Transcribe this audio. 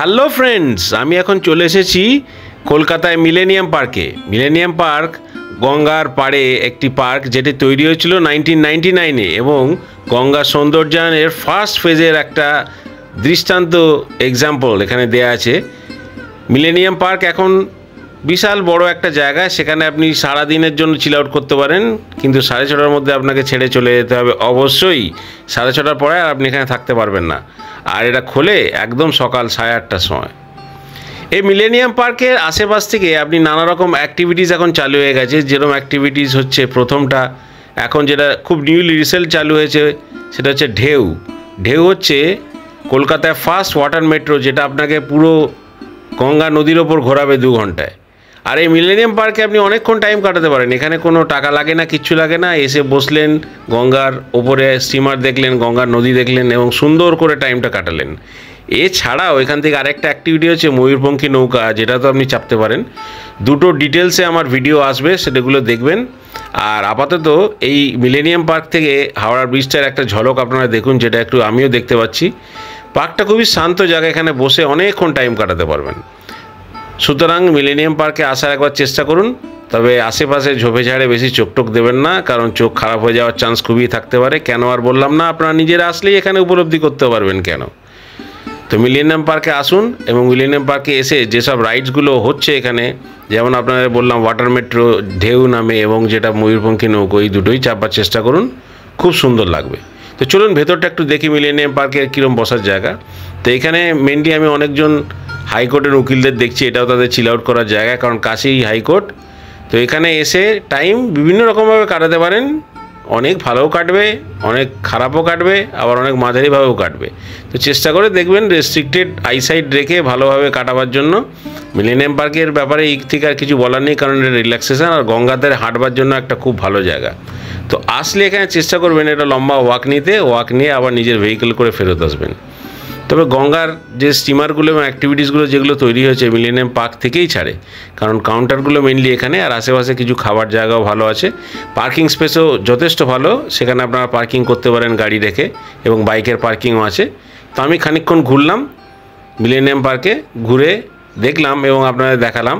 Hello friends, আমি এখন চলে এসেছি কলকাতায় মিলেনিয়াম পার্কে। মিলেনিয়াম পার্ক গঙ্গার পাড়ে একটি পার্ক, যেটি তৈরি হয়েছিল 1999-এ এবং গঙ্গা সৌন্দর্যায়নের ফার্স্ট ফেজের একটা দৃষ্টান্ত এক্সাম্পল এখানে দেয়া আছে। মিলেনিয়াম পার্ক এখন বিশাল বড় একটা জায়গা, সেখানে আপনি সারাদিনের জন্য চিল আউট করতে পারেন, কিন্তু 6:30টার মধ্যে আপনাকে ছেড়ে চলে যেতে হবে অবশ্যই। 6:30টার পরে আর আপনি এখানে থাকতে পারবেন না। আর এটা খোলে একদম সকাল 8:30টার সময়। এই মিলেনিয়াম পার্কের আশেপাশ থেকে আপনি নানা রকম অ্যাক্টিভিটিস এখন চালু হয়ে গেছে। যেরকম অ্যাক্টিভিটিস হচ্ছে, প্রথমটা এখন যেটা খুব নিউলি রিসেন্ট চালু হয়েছে, সেটা হচ্ছে ঢেউ। ঢেউ হচ্ছে কলকাতায় ফার্স্ট ওয়াটার মেট্রো, যেটা আপনাকে পুরো গঙ্গা নদীর ওপর ঘোরাবে 2 ঘন্টায়। আর এই মিলেনিয়াম পার্কে আপনি অনেকক্ষণ টাইম কাটাতে পারেন। এখানে কোনো টাকা লাগে না, কিচ্ছু লাগে না। এসে বসলেন, গঙ্গার ওপরে স্টিমার দেখলেন, গঙ্গার নদী দেখলেন এবং সুন্দর করে টাইমটা কাটালেন। এছাড়াও এখান থেকে আরেকটা অ্যাক্টিভিটি হচ্ছে ময়ূরপঙ্খী নৌকা, যেটা তো আপনি চাপতে পারেন। দুটো ডিটেলসে আমার ভিডিও আসবে, সেটাগুলো দেখবেন। আর আপাতত এই মিলেনিয়াম পার্ক থেকে হাওড়া ব্রিজটার একটা ঝলক আপনারা দেখুন, যেটা একটু আমিও দেখতে পাচ্ছি। পার্কটা খুবই শান্ত জায়গা, এখানে বসে অনেকক্ষণ টাইম কাটাতে পারবেন। সুতরাং মিলেনিয়াম পার্কে আসার একবার চেষ্টা করুন, তবে আশেপাশে ঝোপে ঝাড়ে বেশি চোখ টোক দেবেন না, কারণ চোখ খারাপ হয়ে যাওয়ার চান্স খুবই থাকতে পারে। কেন আর বললাম না, আপনারা নিজেরা আসলেই এখানে উপলব্ধি করতে পারবেন কেন। তো মিলেনিয়াম পার্কে আসুন এবং মিলেনিয়াম পার্কে এসে যেসব রাইডসগুলো হচ্ছে এখানে, যেমন আপনাদের বললাম ওয়াটার মেট্রো, ঢেউ নামে এবং যেটা ময়ূরপঙ্খী নৌকো, এই দুটোই চাপার চেষ্টা করুন, খুব সুন্দর লাগবে। তো চলুন ভেতরটা একটু দেখি মিলেনিয়াম পার্কের কীরকম বসার জায়গা। তো এখানে মেনলি আমি অনেকজন হাইকোর্টের উকিলদের দেখছি, এটাও তাদের চিল আউট করার জায়গা, কারণ কাছেই হাইকোর্ট। তো এখানে এসে টাইম বিভিন্ন রকমভাবে কাটাতে পারেন। অনেক ভালোও কাটবে, অনেক খারাপও কাটবে, আবার অনেক মাঝারিভাবেও কাটবে। তো চেষ্টা করে দেখবেন রেস্ট্রিক্টেড আইসাইট রেখে ভালোভাবে কাটাবার জন্য। মিলেনিয়াম পার্কের ব্যাপারে এই থেকে আর কিছু বলার নেই, কারণ এটা রিল্যাক্সেশন আর গঙ্গাতে হাঁটবার জন্য একটা খুব ভালো জায়গা। তো আসলে এখানে চেষ্টা করবেন এটা লম্বা ওয়াক নিয়ে আবার নিজের ভেহিকেল করে ফেরত আসবেন। তবে গঙ্গার যে স্টিমারগুলো এবং অ্যাক্টিভিটিসগুলো যেগুলো তৈরি হয়েছে মিলেনিয়াম পার্ক থেকেই ছাড়ে, কারণ কাউন্টারগুলো মেনলি এখানে, আর আশেপাশে কিছু খাবার জায়গাও ভালো আছে। পার্কিং স্পেসও যথেষ্ট ভালো, সেখানে আপনারা পার্কিং করতে পারেন গাড়ি রেখে, এবং বাইকের পার্কিংও আছে। তো আমি খানিকক্ষণ ঘুরলাম মিলেনিয়াম পার্কে, ঘুরে দেখলাম এবং আপনাদের দেখালাম